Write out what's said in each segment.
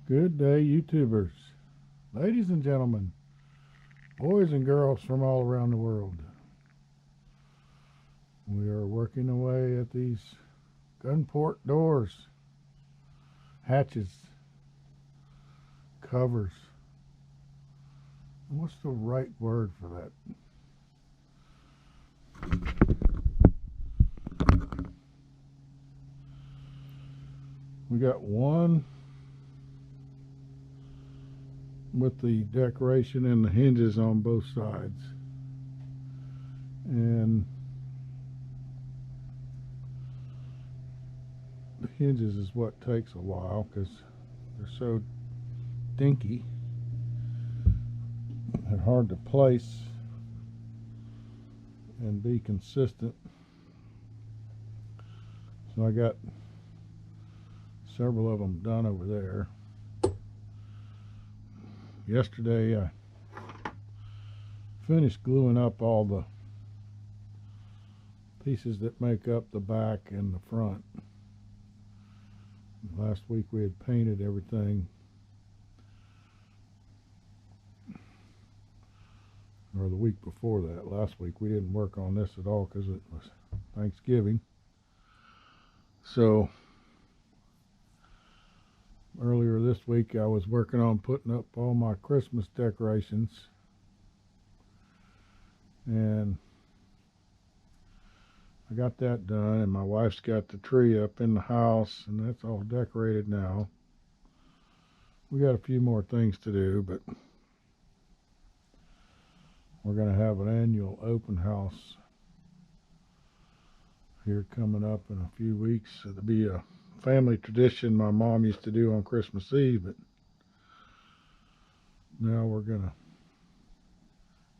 Good day, YouTubers, ladies and gentlemen, boys and girls from all around the world. We are working away at these gunport doors, hatches, covers. What's the right word for that? We got one with the decoration and the hinges on both sides. And the hinges is what takes a while because they're so dinky and hard to place and be consistent. So I got several of them done over there. Yesterday I finished gluing up all the pieces that make up the back and the front. Last week we had painted everything, or the week before that. Last week we didn't work on this at all because it was Thanksgiving. So earlier this week I was working on putting up all my Christmas decorations, and I got that done, and my wife's got the tree up in the house, and that's all decorated now. We got a few more things to do, but we're going to have an annual open house here coming up in a few weeks. It'll be a family tradition my mom used to do on Christmas Eve, but now we're going to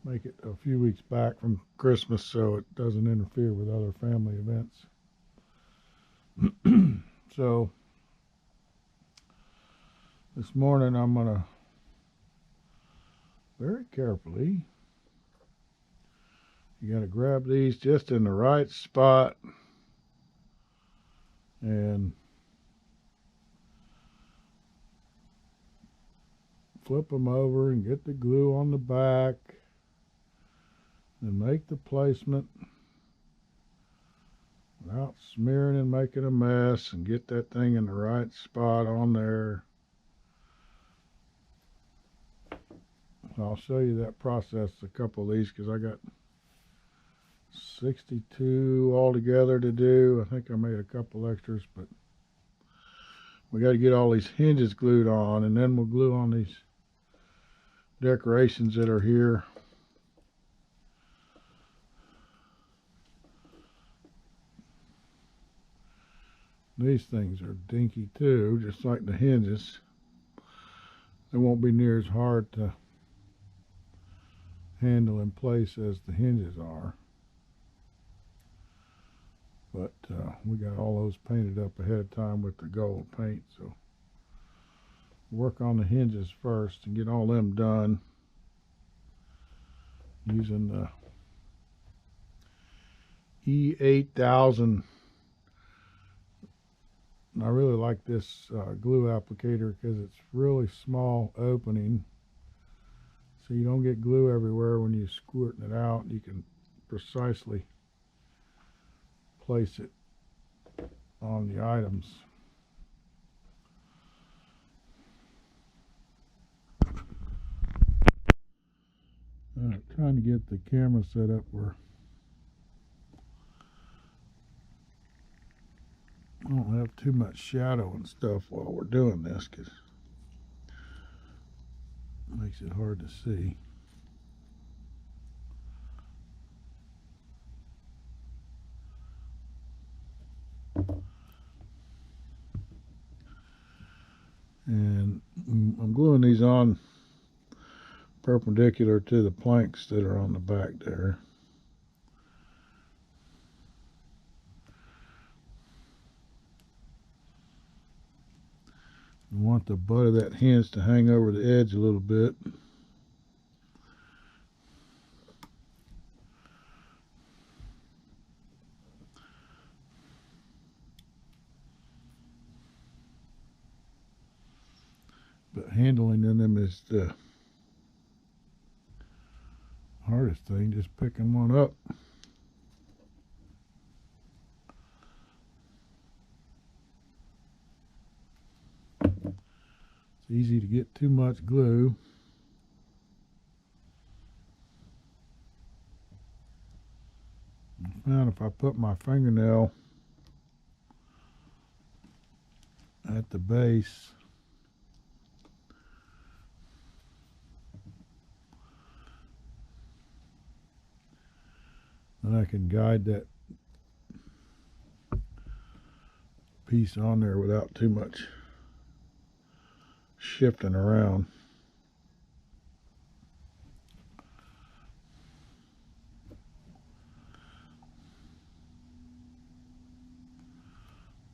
make it a few weeks back from Christmas so it doesn't interfere with other family events. So this morning I'm going to very carefully, you got to grab these just in the right spot and flip them over and get the glue on the back and make the placement without smearing and making a mess, and get that thing in the right spot on there. I'll show you that process, a couple of these, because I got 62 altogether to do. I think I made a couple extras, but we got to get all these hinges glued on, and then we'll glue on these decorations that are here. These things are dinky too, just like the hinges. They won't be near as hard to handle in place as the hinges are. But we got all those painted up ahead of time with the gold paint, so work on the hinges first and get all them done using the E8000. I really like this glue applicator because it's really small opening, so you don't get glue everywhere when you're squirting it out. You can precisely place it on the items. I'm trying to get the camera set up where I don't have too much shadow and stuff while we're doing this, because it makes it hard to see. And I'm gluing these on perpendicular to the planks that are on the back there. I want the butt of that hinge to hang over the edge a little bit. handling in them is the hardest thing, just picking one up. It's easy to get too much glue. I found if I put my fingernail at the base, then I can guide that piece on there without too much shifting around.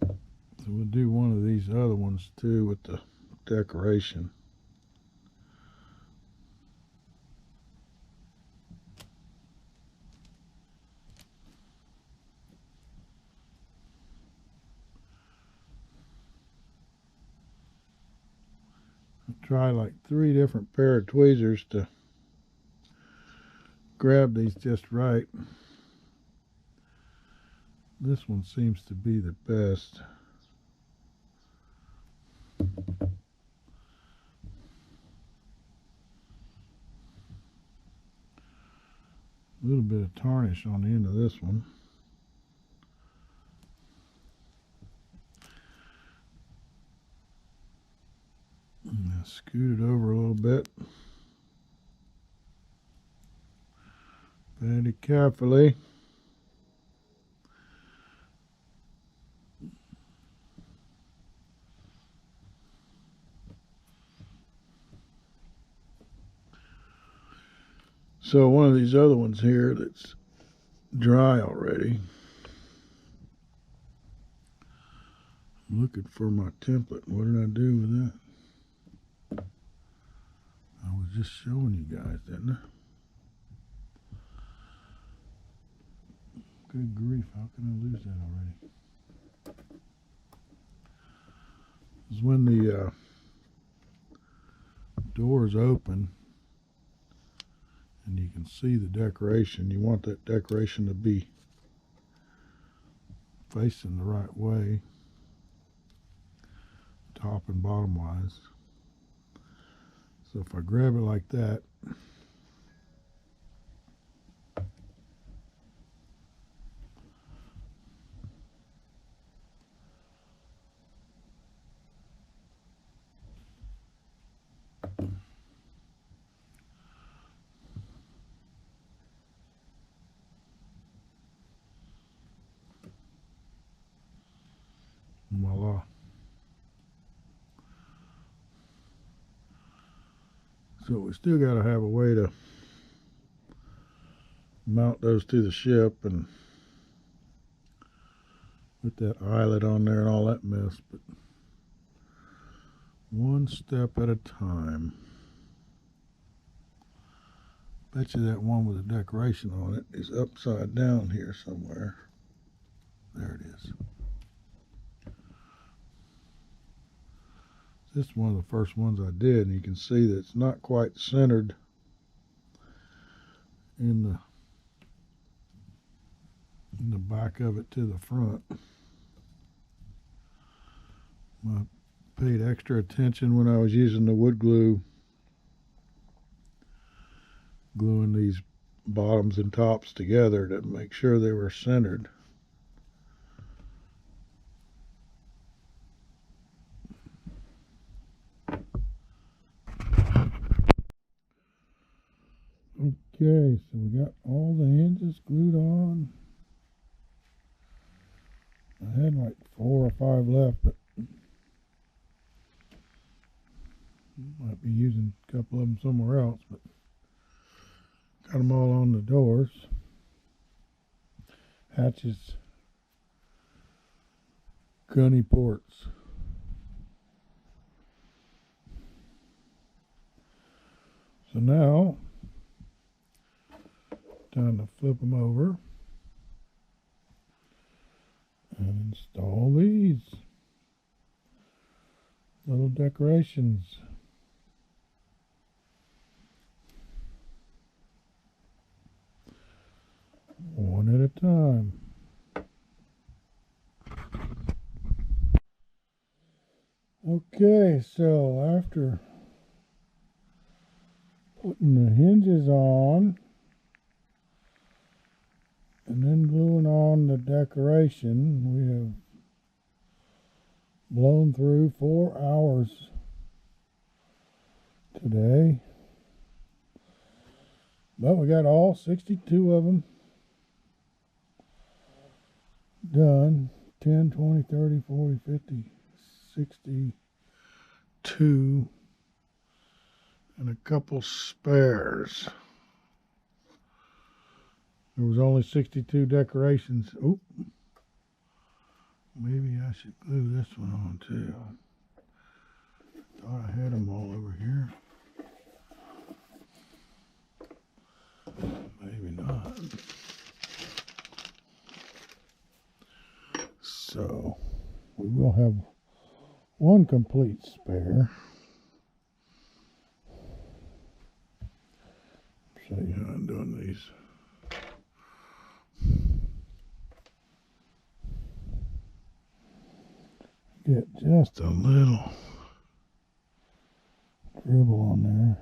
So we'll do one of these other ones too with the decoration. Try like 3 different pair of tweezers to grab these just right. This one seems to be the best. A little bit of tarnish on the end of this one. And scoot it over a little bit. Very carefully. So one of these other ones here that's dry already. I'm looking for my template. What did I do with that? I was just showing you guys, didn't I? Good grief, how can I lose that already? This is when the door is open and you can see the decoration. You want that decoration to be facing the right way, top and bottom wise. So if I grab it like that, voila. So we still got to have a way to mount those to the ship and put that eyelet on there and all that mess, but one step at a time. Bet you that one with the decoration on it is upside down here somewhere. There it is. This is one of the first ones I did, and you can see that it's not quite centered in the back of it to the front. I paid extra attention when I was using the wood glue, gluing these bottoms and tops together to make sure they were centered. Okay, so we got all the hinges glued on. I had like 4 or 5 left, but might be using a couple of them somewhere else, but got them all on the doors. Hatches, gunny ports. So now, time to flip them over and install these little decorations. Okay, so after putting the hinges on and then gluing on the decoration, we have blown through 4 hours today. But we got all 62 of them done. 10, 20, 30, 40, 50, 62, and a couple spares. There was only 62 decorations. Oop. Maybe I should glue this one on too. Thought I had them all over here. Maybe not. So we will have one complete spare. Show you how I'm doing these. Get just a little dribble on there.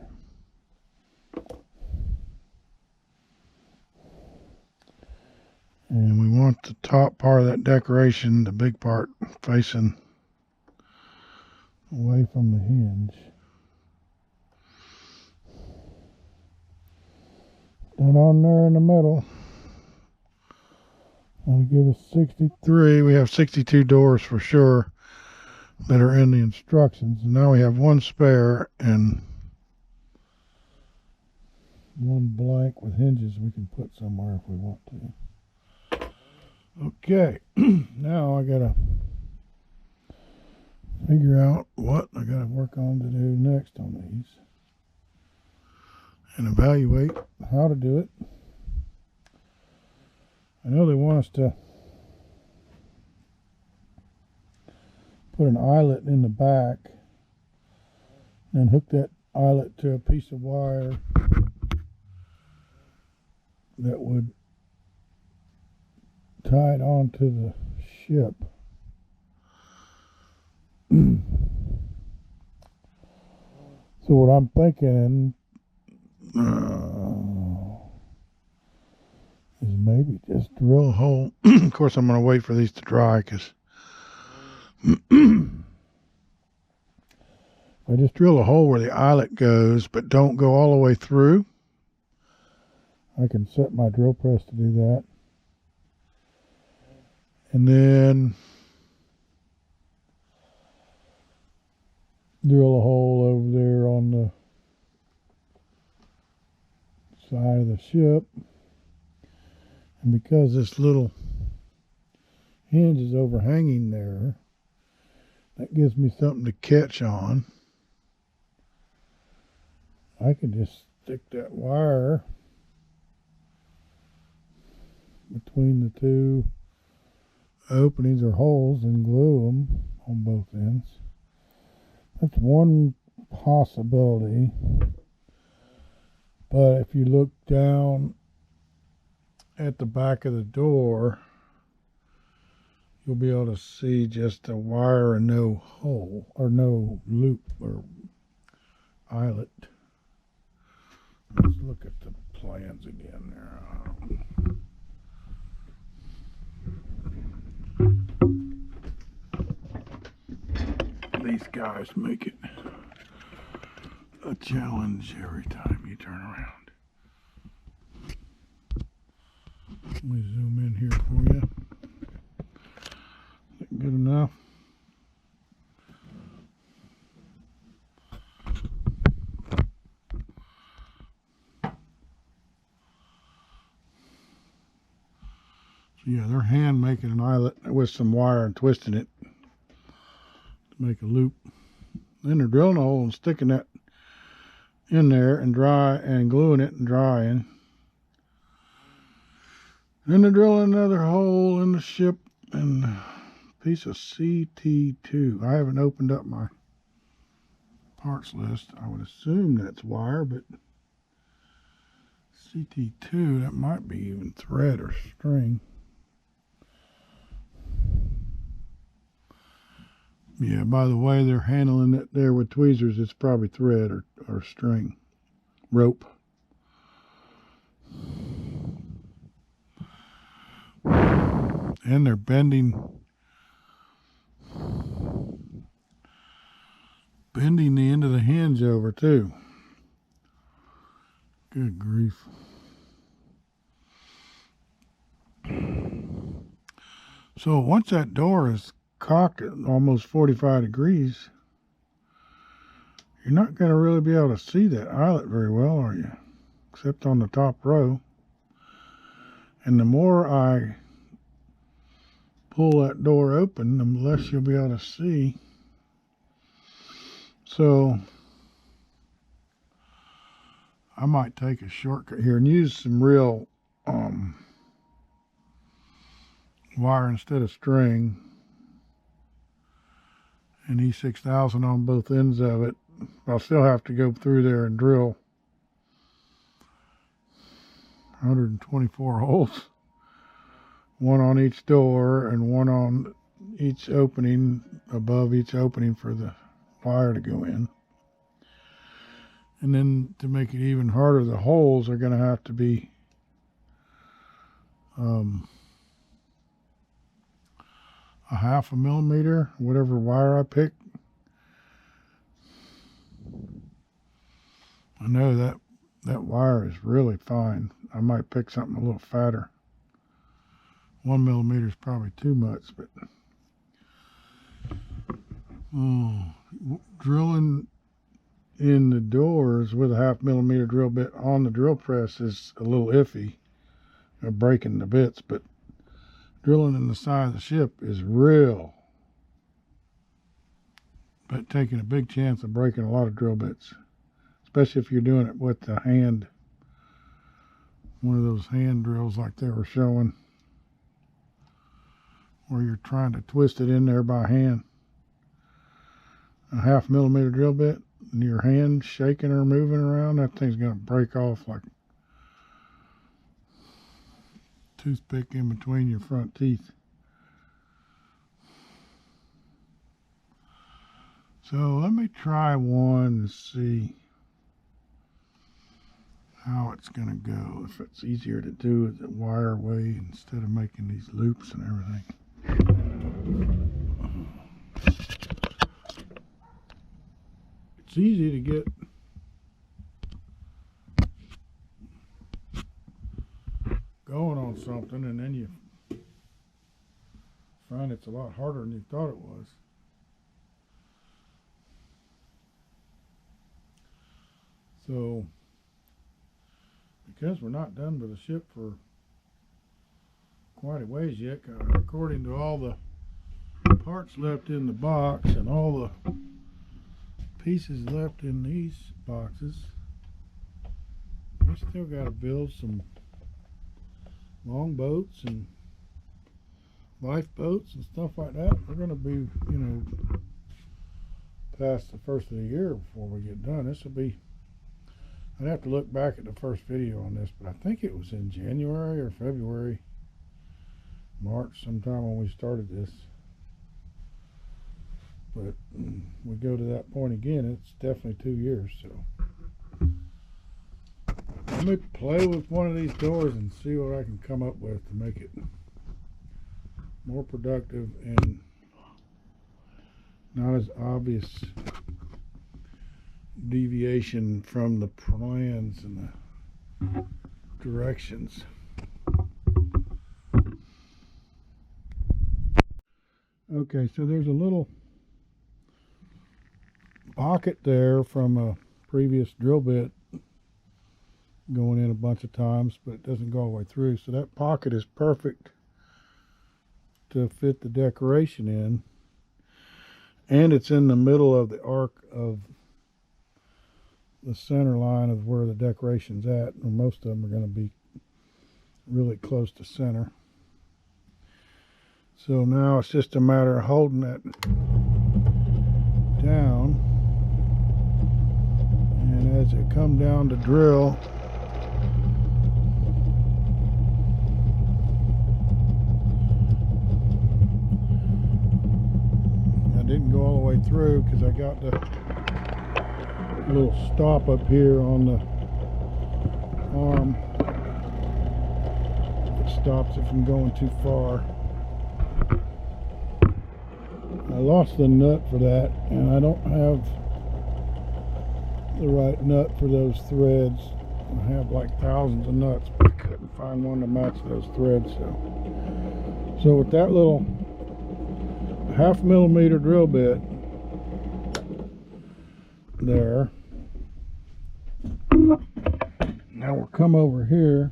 And we want the top part of that decoration, the big part, facing away from the hinge. Then on there in the middle, that'll give us 63. We have 62 doors for sure that are in the instructions. And now we have one spare and one blank with hinges we can put somewhere if we want to. Okay, now I gotta figure out what I gotta work on to do next on these and evaluate how to do it. I know they want us to put an eyelet in the back and hook that eyelet to a piece of wire that would tie it onto the ship. So what I'm thinking is maybe just drill a hole. Of course, I'm going to wait for these to dry because if I just drill a hole where the eyelet goes but don't go all the way through, I can set my drill press to do that. And then drill a hole over there on the side of the ship. And because this little hinge is overhanging there, that gives me something to catch on. I can just stick that wire between the two openings or holes and glue them on both ends. That's one possibility. But if you look down at the back of the door, you'll be able to see just a wire and no hole or no loop or eyelet. Let's look at the plans again there. These guys make it a challenge every time you turn around. Let me zoom in here for you. Is that good enough? So yeah, they're hand making an eyelet with some wire and twisting it to make a loop. Then they're drilling a hole and sticking that in there and gluing it and drying. Then they're drilling another hole in the ship and a piece of CT2. I haven't opened up my parts list. I would assume that's wire, but CT2, that might be even thread or string. Yeah, by the way they're handling it there with tweezers, it's probably thread or string, rope. And they're bending the end of the hinge over too. Good grief. So once that door is cocked at almost 45 degrees, you're not going to really be able to see that eyelet very well, are you? Except on the top row. And the more I pull that door open, the less you'll be able to see. So I might take a shortcut here and use some real wire instead of string, and E6000 on both ends of it. I'll still have to go through there and drill 124 holes, one on each door and one on each opening, above each opening for the wire to go in. And then to make it even harder, the holes are going to have to be a 1/2 millimeter, whatever wire I pick. I know that wire is really fine. I might pick something a little fatter. 1 millimeter is probably too much, but drilling in the doors with a 1/2 millimeter drill bit on the drill press is a little iffy, breaking the bits, but drilling in the side of the ship is real, but taking a big chance of breaking a lot of drill bits, especially if you're doing it with the hand, one of those hand drills like they were showing, where you're trying to twist it in there by hand. A 1/2 millimeter drill bit and your hand shaking or moving around, that thing's going to break off like a toothpick in between your front teeth. So let me try one and see how it's going to go, if it's easier to do it the wire way instead of making these loops and everything. It's easy to get going on something and then you find it's a lot harder than you thought it was. So because we're not done with the ship for quite a ways yet, according to all the parts left in the box and all the pieces left in these boxes, we still got to build some long boats and lifeboats and stuff like that. We're going to be, past the first of the year before we get done. This will be, I'd have to look back at the first video on this, but I think it was in January or February, March, sometime when we started this. But we go to that point again, it's definitely 2 years. So let me play with one of these doors and see what I can come up with to make it more productive and not as obvious deviation from the plans and the directions. Okay, so there's a little pocket there from a previous drill bit going in a bunch of times, but it doesn't go all the way through. So that pocket is perfect to fit the decoration in, and it's in the middle of the arc of the center line of where the decoration's at, or most of them are going to be really close to center. So now it's just a matter of holding that down, and as it come down to drill, I didn't go all way through because I got the little stop up here on the arm. It stops it from going too far. I lost the nut for that, and I don't have the right nut for those threads. I have like thousands of nuts, but I couldn't find one to match those threads. So with that little 1/2 millimeter drill bit there, now we'll come over here.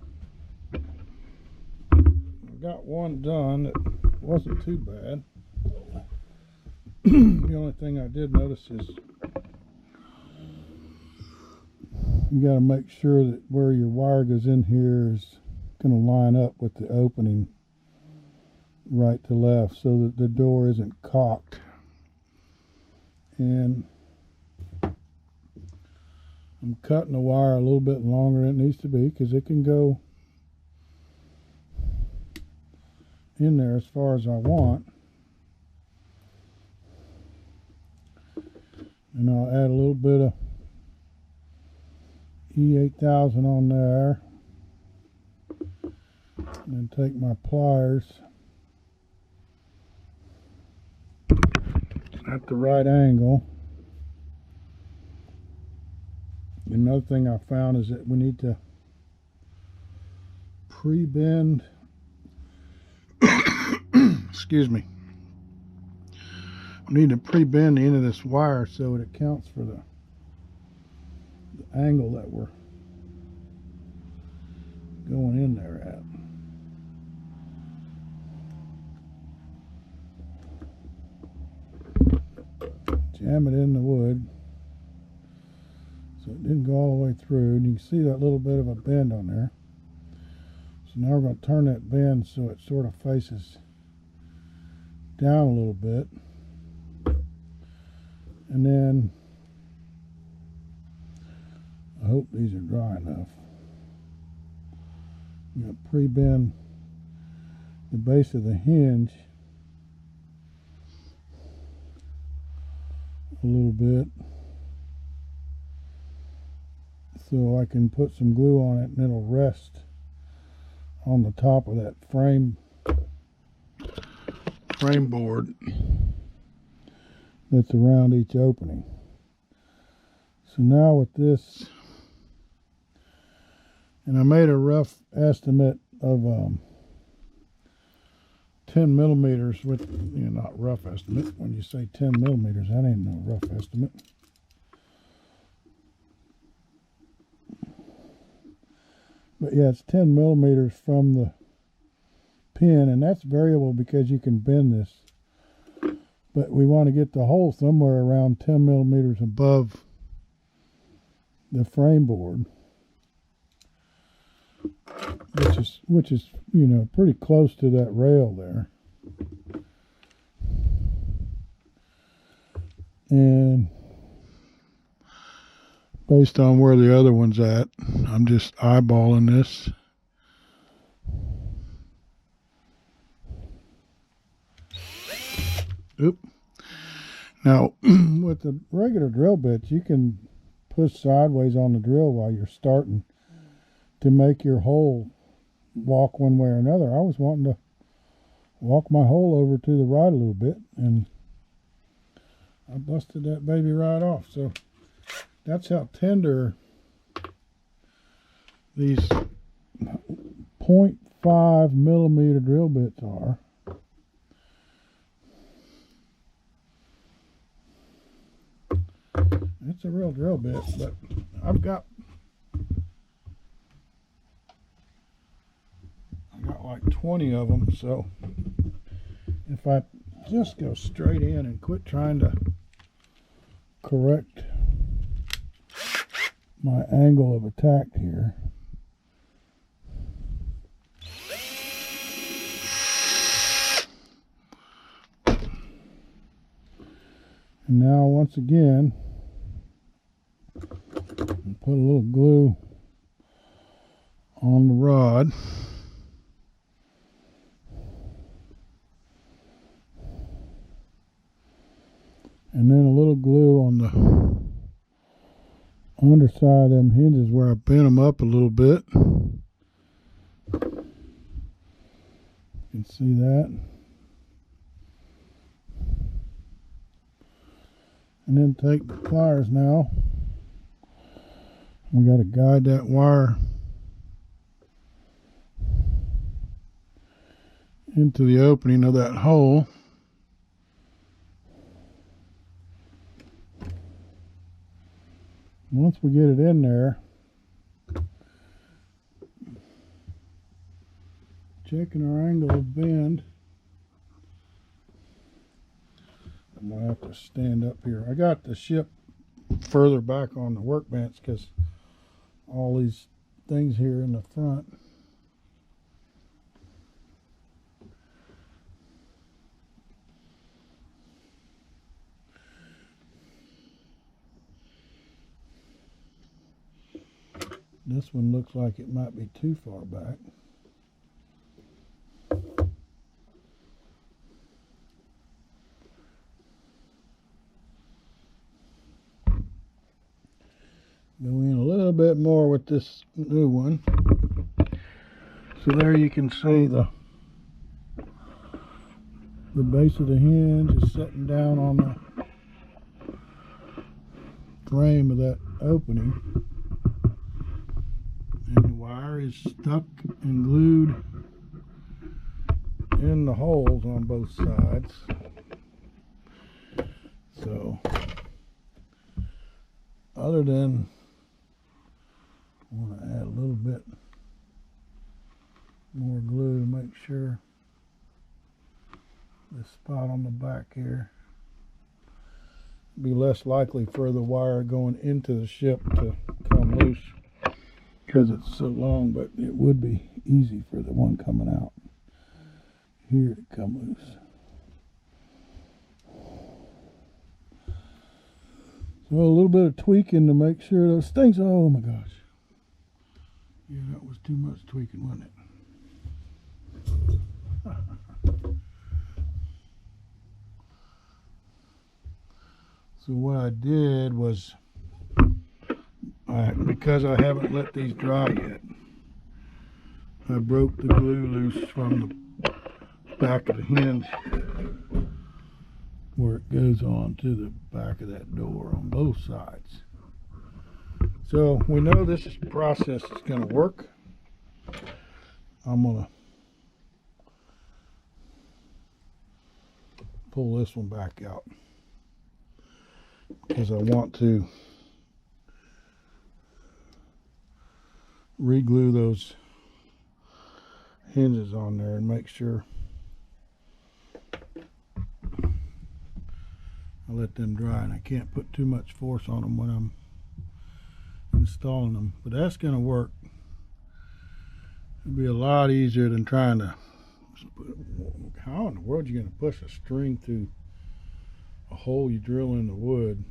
I got one done that wasn't too bad. The only thing I did notice is you got to make sure that where your wire goes in here is going to line up with the opening right to left so that the door isn't cocked. And I'm cutting the wire a little bit longer than it needs to be because it can go in there as far as I want. And I'll add a little bit of E8000 on there, and then take my pliers at the right angle. Another thing I found is that we need to pre-bend excuse me, we need to pre-bend the end of this wire so it accounts for the angle that we're going in there at. Jam it in the wood so it didn't go all the way through, and you can see that little bit of a bend on there. So now we're going to turn that bend so it sort of faces down a little bit, and then I hope these are dry enough. I'm going to pre-bend the base of the hinge a little bit so I can put some glue on it and it'll rest on the top of that frame board that's around each opening. So now with this, and I made a rough estimate of 10 millimeters with, you know, not rough estimate. When you say 10 millimeters, that ain't no rough estimate. But yeah, it's 10 millimeters from the pin, and that's variable because you can bend this. But we want to get the hole somewhere around 10 millimeters above the frame board, which is you know, pretty close to that rail there. And based on where the other one's at, I'm just eyeballing this. Oop. Now, with the regular drill bits, you can push sideways on the drill while you're starting to make your hole walk one way or another. I was wanting to walk my hole over to the right a little bit, and I busted that baby right off. So that's how tender these 0.5 millimeter drill bits are. It's a real drill bit, but I've got like 20 of them, so if I just go straight in and quit trying to correct my angle of attack here, and now once again put a little glue on the rod. And then a little glue on the underside of them hinges where I bent them up a little bit. You can see that. And then take the pliers now. We got to guide that wire into the opening of that hole. Once we get it in there, checking our angle of bend. I'm going to have to stand up here. I got the ship further back on the workbench because all these things here in the front. This one looks like it might be too far back. Go in a little bit more with this new one. So there you can see the base of the hinge is sitting down on the frame of that opening. And the wire is stuck and glued in the holes on both sides. So, other than, I want to add a little bit more glue to make sure this spot on the back here be less likely for the wire going into the ship to come loose because it's so long, but it would be easy for the one coming out here to come loose. So a little bit of tweaking to make sure those things, oh my gosh. Yeah, that was too much tweaking, wasn't it? So what I did was, because I haven't let these dry yet, I broke the glue loose from the back of the hinge where it goes on to the back of that door on both sides. So we know this process is going to work. I'm going to pull this one back out because I want to re-glue those hinges on there and make sure I let them dry, and I can't put too much force on them when I'm installing them, but that's going to work. It'll be a lot easier than trying to, how in the world are you going to push a string through a hole you drill in the wood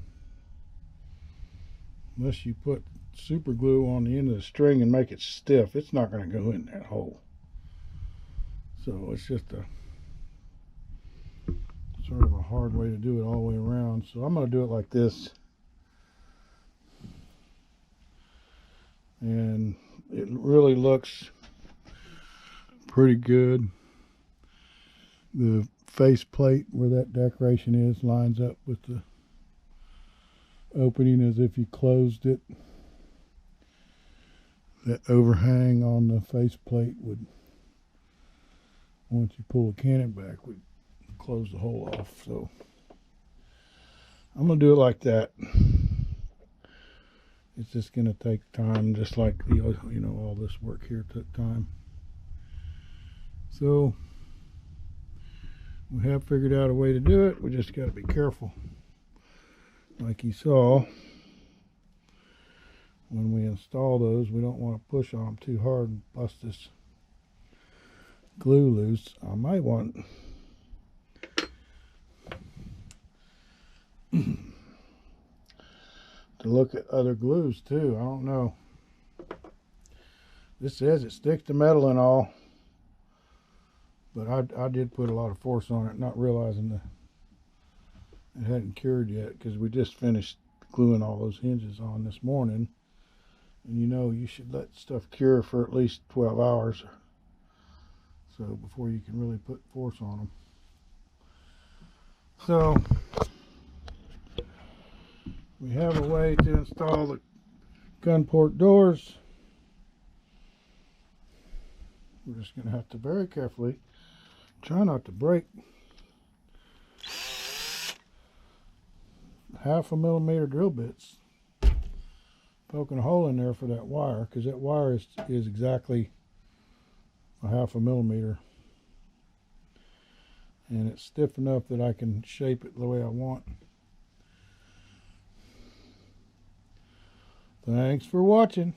unless you put super glue on the end of the string and make it stiff? It's not going to go in that hole. So it's just a sort of a hard way to do it all the way around. So I'm going to do it like this, and it really looks pretty good. The face plate where that decoration is lines up with the opening as if you closed it. That overhang on the face plate would, once you pull the cannon back, would close the hole off. So I'm going to do it like that. It's just going to take time, just like the, you know, all this work here took time. So we have figured out a way to do it. We just got to be careful. Like you saw, when we install those, we don't want to push on them too hard and bust this glue loose. I might want to look at other glues too. I don't know. This says it sticks to metal and all, but I did put a lot of force on it, not realizing It hadn't cured yet because we just finished gluing all those hinges on this morning. And you know, you should let stuff cure for at least 12 hours. So before you can really put force on them. So we have a way to install the gunport doors. We're just going to have to very carefully try not to break 1/2 millimeter drill bits, poking a hole in there for that wire, because that wire is exactly 1/2 millimeter, and it's stiff enough that I can shape it the way I want. Thanks for watching.